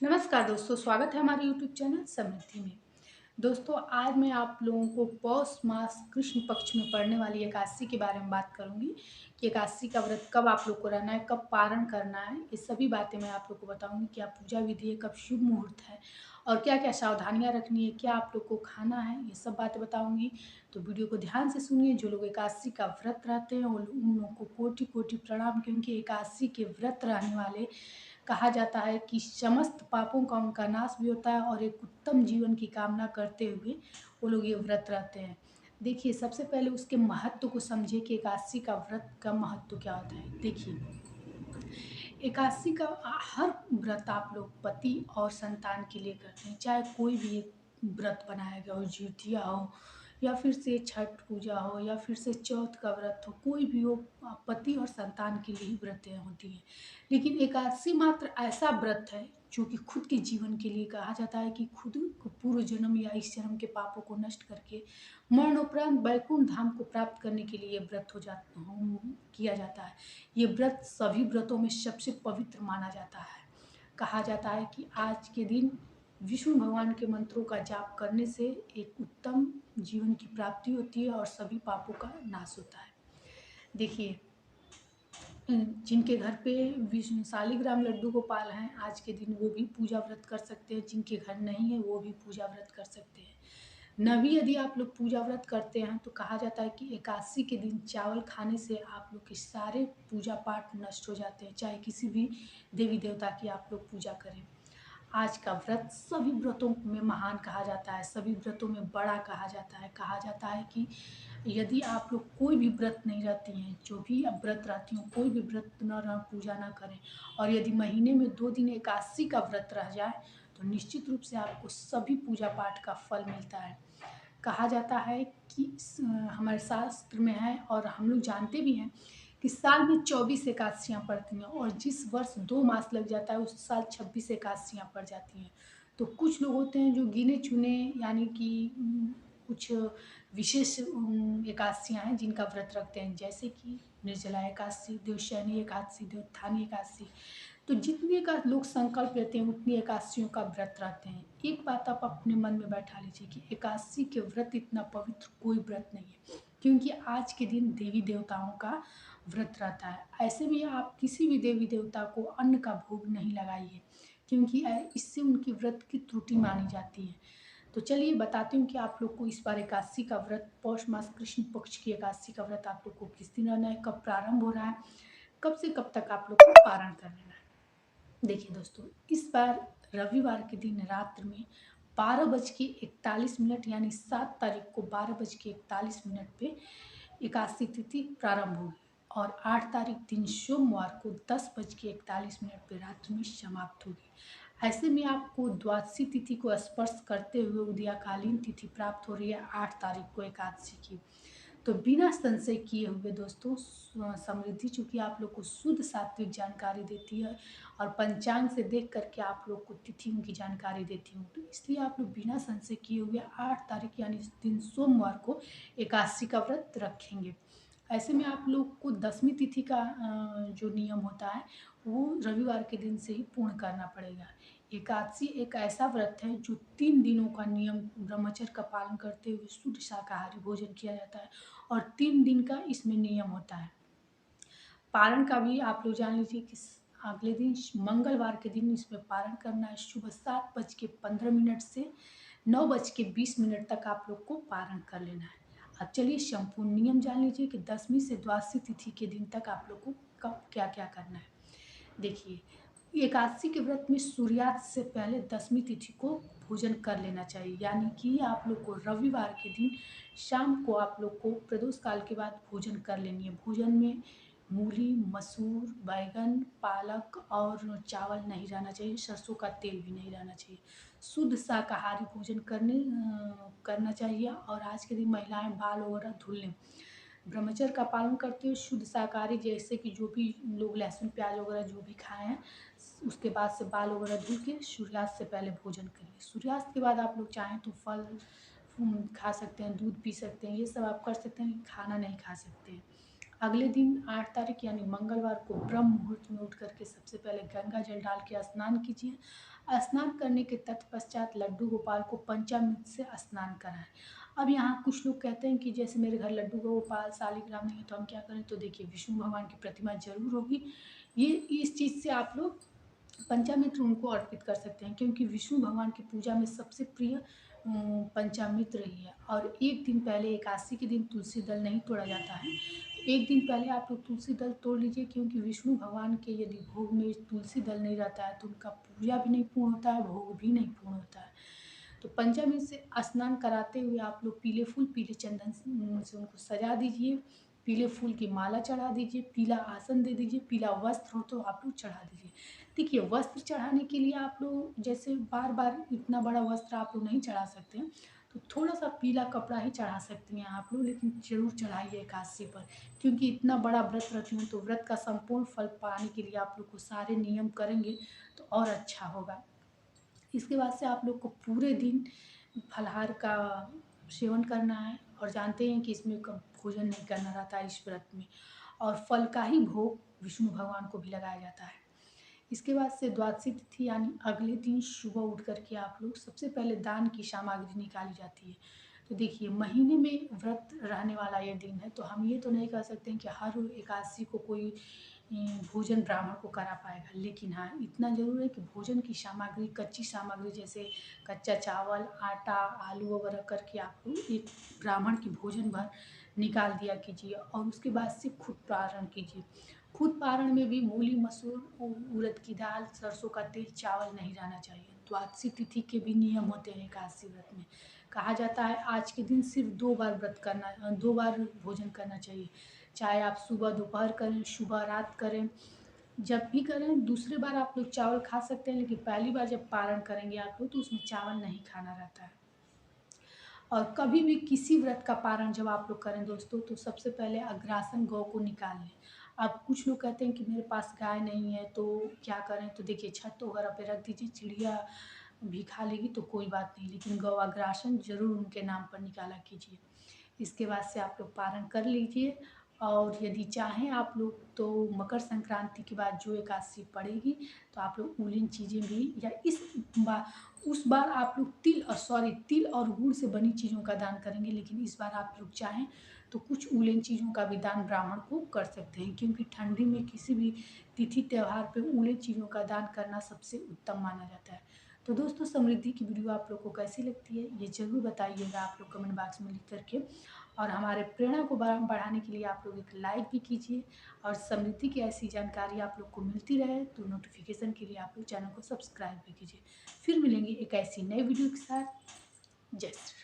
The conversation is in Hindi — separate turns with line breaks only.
नमस्कार दोस्तों, स्वागत है हमारे यूट्यूब चैनल समृद्धि में। दोस्तों, आज मैं आप लोगों को पौष मास कृष्ण पक्ष में पड़ने वाली एकादशी के बारे में बात करूंगी कि एकादशी का व्रत कब आप लोग को रहना है, कब पारण करना है। ये सभी बातें मैं आप लोग को बताऊंगी। क्या पूजा विधि है, कब शुभ मुहूर्त है और क्या क्या सावधानियां रखनी है, क्या आप लोग को खाना है, ये सब बातें बताऊंगी। तो वीडियो को ध्यान से सुनिए। जो लोग एकादशी का व्रत रहते हैं उन लोगों को कोटि कोटि प्रणाम, क्योंकि एकादशी के व्रत रहने वाले कहा जाता है कि समस्त पापों का उनका नाश भी होता है और एक उत्तम जीवन की कामना करते हुए वो लोग ये व्रत रहते हैं। देखिए, सबसे पहले उसके महत्व को समझिए कि एकादशी का व्रत का महत्व क्या होता है। देखिए, एकादशी का हर व्रत आप लोग पति और संतान के लिए करते हैं, चाहे कोई भी एक व्रत बनाया गया हो, जितिया हो या फिर से छठ पूजा हो या फिर से चौथ का व्रत हो, कोई भी हो, पति और संतान के लिए ही व्रतें होती हैं। लेकिन एकादशी मात्र ऐसा व्रत है जो कि खुद के जीवन के लिए कहा जाता है कि खुद को पूर्व जन्म या इस जन्म के पापों को नष्ट करके मरणोपरांत वैकुंठ धाम को प्राप्त करने के लिए ये व्रत किया जाता है। ये व्रत सभी व्रतों में सबसे पवित्र माना जाता है। कहा जाता है कि आज के दिन विष्णु भगवान के मंत्रों का जाप करने से एक उत्तम जीवन की प्राप्ति होती है और सभी पापों का नाश होता है। देखिए, जिनके घर पे विष्णु शालिग्राम लड्डू गोपाल हैं, आज के दिन वो भी पूजा व्रत कर सकते हैं। जिनके घर नहीं है वो भी पूजा व्रत कर सकते हैं। न भी यदि आप लोग पूजा व्रत करते हैं तो कहा जाता है कि एकादशी के दिन चावल खाने से आप लोग के सारे पूजा पाठ नष्ट हो जाते हैं, चाहे किसी भी देवी देवता की आप लोग पूजा करें। आज का व्रत सभी व्रतों में महान कहा जाता है, सभी व्रतों में बड़ा कहा जाता है। कहा जाता है कि यदि आप लोग कोई भी व्रत नहीं रहती हैं, जो भी अब व्रत रहती हूँ, कोई भी व्रत न रह, पूजा ना करें और यदि महीने में 2 दिन एकादशी का व्रत रह जाए तो निश्चित रूप से आपको सभी पूजा पाठ का फल मिलता है। कहा जाता है कि हमारे शास्त्र में है और हम लोग जानते भी हैं कि साल में 24 एकादशियाँ पड़ती हैं और जिस वर्ष 2 मास लग जाता है उस साल 26 एकादशियाँ पड़ जाती हैं। तो कुछ लोग होते हैं जो गिने चुने, यानी कि कुछ विशेष एकादशियाँ हैं जिनका व्रत रखते हैं, जैसे कि निर्जला एकादशी, देवशयनी एकादशी, देवोत्थानी एकादशी। तो जितने का लोग संकल्प लेते हैं उतनी एकादशियों का व्रत रहते हैं। एक बात आप अपने मन में बैठा लीजिए कि एकादशी के व्रत इतना पवित्र कोई व्रत नहीं है, क्योंकि आज के दिन देवी देवताओं का व्रत रहता है। ऐसे में आप किसी भी देवी देवता को अन्न का भोग नहीं लगाइए, क्योंकि इससे उनकी व्रत की त्रुटि मानी जाती है। तो चलिए बताती हूँ कि आप लोग को इस बार एकादशी का व्रत, पौष मास कृष्ण पक्ष की एकादशी का व्रत आप लोग को किस दिन रहना है, कब प्रारंभ हो रहा है, कब से कब तक आप लोग को पारण कर लेना है। देखिए दोस्तों, इस बार रविवार के दिन रात्र में 12:41 यानी 7 तारीख को 12:41 पे एकादशी तिथि प्रारंभ होगी और 8 तारीख दिन सोमवार को 10:41 पे रात्रि में समाप्त होगी। ऐसे में आपको द्वादशी तिथि को स्पर्श करते हुए उदयकालीन तिथि प्राप्त हो रही है 8 तारीख को एकादशी की। तो बिना संशय किए हुए दोस्तों, समृद्धि चूंकि आप लोग को शुद्ध सात्विक जानकारी देती है और पंचांग से देख करके आप लोग को तिथियों की जानकारी देती हूँ, तो इसलिए आप लोग बिना संशय किए हुए 8 तारीख यानी इस दिन सोमवार को एकादशी का व्रत रखेंगे। ऐसे में आप लोग को 10वीं तिथि का जो नियम होता है वो रविवार के दिन से ही पूर्ण करना पड़ेगा। एकादशी एक ऐसा व्रत है जो 3 दिनों का नियम ब्रह्मचर्य का पालन करते हुए शुद्ध शाकाहारी भोजन किया जाता है और 3 दिन का इसमें नियम होता है। पारण का भी आप लोग जान लीजिए कि अगले दिन मंगलवार के दिन इसमें पारण करना है। सुबह 7:15 से 9:20 तक आप लोग को पारण कर लेना है। अब चलिए संपूर्ण नियम जान लीजिए कि 10वीं से द्वादशी तिथि के दिन तक आप लोग को कब क्या क्या करना है। देखिए, एकादशी के व्रत में सूर्यास्त से पहले 10वीं तिथि को भोजन कर लेना चाहिए, यानी कि आप लोग को रविवार के दिन शाम को आप लोग को प्रदोष काल के बाद भोजन कर लेनी है। भोजन में मूली, मसूर, बैगन, पालक और चावल नहीं रहना चाहिए, सरसों का तेल भी नहीं रहना चाहिए। शुद्ध शाकाहारी भोजन करना चाहिए। और आज के दिन महिलाएं बाल वगैरह धुल लें। ब्रह्मचर्य का पालन करते हुए शुद्ध शाकाहारी, जैसे कि जो भी लोग लहसुन प्याज वगैरह जो भी खाए हैं, उसके बाद से बाल वगैरह धुल के सूर्यास्त से पहले भोजन करिए। सूर्यास्त के बाद आप लोग चाहें तो फल खा सकते हैं, दूध पी सकते हैं, ये सब आप कर सकते हैं, खाना नहीं खा सकते हैं। अगले दिन 8 तारीख यानी मंगलवार को ब्रह्म मुहूर्त में उठ करके सबसे पहले गंगा जल डाल के स्नान कीजिए। स्नान करने के तत्पश्चात लड्डू गोपाल को पंचामृत से स्नान कराएं। अब यहाँ कुछ लोग कहते हैं कि जैसे मेरे घर लड्डू गोपाल शालिग्राम नहीं है तो हम क्या करें, तो देखिए विष्णु भगवान की प्रतिमा जरूर होगी। ये इस चीज़ से आप लोग पंचामृत उनको अर्पित कर सकते हैं, क्योंकि विष्णु भगवान की पूजा में सबसे प्रिय पंचामृत रही है। और एक दिन पहले, एकादशी के दिन तुलसी दल नहीं तोड़ा जाता है, तो एक दिन पहले आप लोग तुलसी दल तोड़ लीजिए, क्योंकि विष्णु भगवान के यदि भोग में तुलसी दल नहीं रहता है तो उनका पूजा भी नहीं पूर्ण होता है, भोग भी नहीं पूर्ण होता है। तो पंचामृत से स्नान कराते हुए आप लोग पीले फूल, पीले चंदन से उनको सजा दीजिए, पीले फूल की माला चढ़ा दीजिए, पीला आसन दे दीजिए, पीला वस्त्र हो तो आप लोग चढ़ा दीजिए। देखिए वस्त्र चढ़ाने के लिए आप लोग जैसे बार बार इतना बड़ा वस्त्र आप लोग नहीं चढ़ा सकते हैं, तो थोड़ा सा पीला कपड़ा ही चढ़ा सकती हैं आप लोग, लेकिन जरूर चढ़ाइए एकादशी पर, क्योंकि इतना बड़ा व्रत रखी हूँ तो व्रत का संपूर्ण फल पाने के लिए आप लोग को सारे नियम करेंगे तो और अच्छा होगा। इसके बाद से आप लोग को पूरे दिन फलाहार का सेवन करना है, और जानते हैं कि इसमें भोजन नहीं करना रहता है इस व्रत में, और फल का ही भोग विष्णु भगवान को भी लगाया जाता है। इसके बाद से द्वादशी तिथि यानी अगले दिन सुबह उठ करके आप लोग सबसे पहले दान की सामग्री निकाली जाती है। तो देखिए महीने में व्रत रहने वाला ये दिन है, तो हम ये तो नहीं कह सकते हैं कि हर एकादशी को कोई भोजन ब्राह्मण को करा पाएगा, लेकिन हाँ इतना ज़रूर है कि भोजन की सामग्री, कच्ची सामग्री जैसे कच्चा चावल, आटा, आलू वगैरह करके आप लोग एक ब्राह्मण की भोजन भर निकाल दिया कीजिए, और उसके बाद से खुद पारण कीजिए। खुद पारण में भी मूली, मसूर, उड़द की दाल, सरसों का तेल, चावल नहीं रहना चाहिए। द्वादशी तिथि के भी नियम होते हैं एकादशी व्रत में। कहा जाता है आज के दिन सिर्फ 2 बार व्रत करना, 2 बार भोजन करना चाहिए, चाहे आप सुबह दोपहर करें, सुबह रात करें, जब भी करें। दूसरे बार आप लोग चावल खा सकते हैं, लेकिन पहली बार जब पारण करेंगे आप लोग तो उसमें चावल नहीं खाना रहता है। और कभी भी किसी व्रत का पारण जब आप लोग करें दोस्तों, तो सबसे पहले अग्रासन गौ को निकाल लें। अब कुछ लोग कहते हैं कि मेरे पास गाय नहीं है तो क्या करें, तो देखिए छत वगैरह पे रख दीजिए, चिड़िया भी खा लेगी तो कोई बात नहीं, लेकिन गौ अग्रासन जरूर उनके नाम पर निकाला कीजिए। इसके बाद से आप लोग पारण कर लीजिए, और यदि चाहें आप लोग तो मकर संक्रांति के बाद जो एकादशी पड़ेगी तो आप लोग ऊलिन चीज़ें भी, या इस बार उस बार आप लोग तिल और गुड़ से बनी चीज़ों का दान करेंगे, लेकिन इस बार आप लोग चाहें तो कुछ ऊलिन चीज़ों का भी दान ब्राह्मण को कर सकते हैं, क्योंकि ठंडी में किसी भी तिथि त्यौहार पे ऊलिन चीज़ों का दान करना सबसे उत्तम माना जाता है। तो दोस्तों समृद्धि की वीडियो आप लोग को कैसी लगती है ये ज़रूर बताइएगा आप लोग कमेंट बॉक्स में लिख करके, और हमारे प्रेरणा को बढ़ाने के लिए आप लोग एक लाइक भी कीजिए, और समृद्धि की ऐसी जानकारी आप लोग को मिलती रहे तो नोटिफिकेशन के लिए आप लोग चैनल को सब्सक्राइब भी कीजिए। फिर मिलेंगे एक ऐसी नई वीडियो के साथ। जय श्री राम।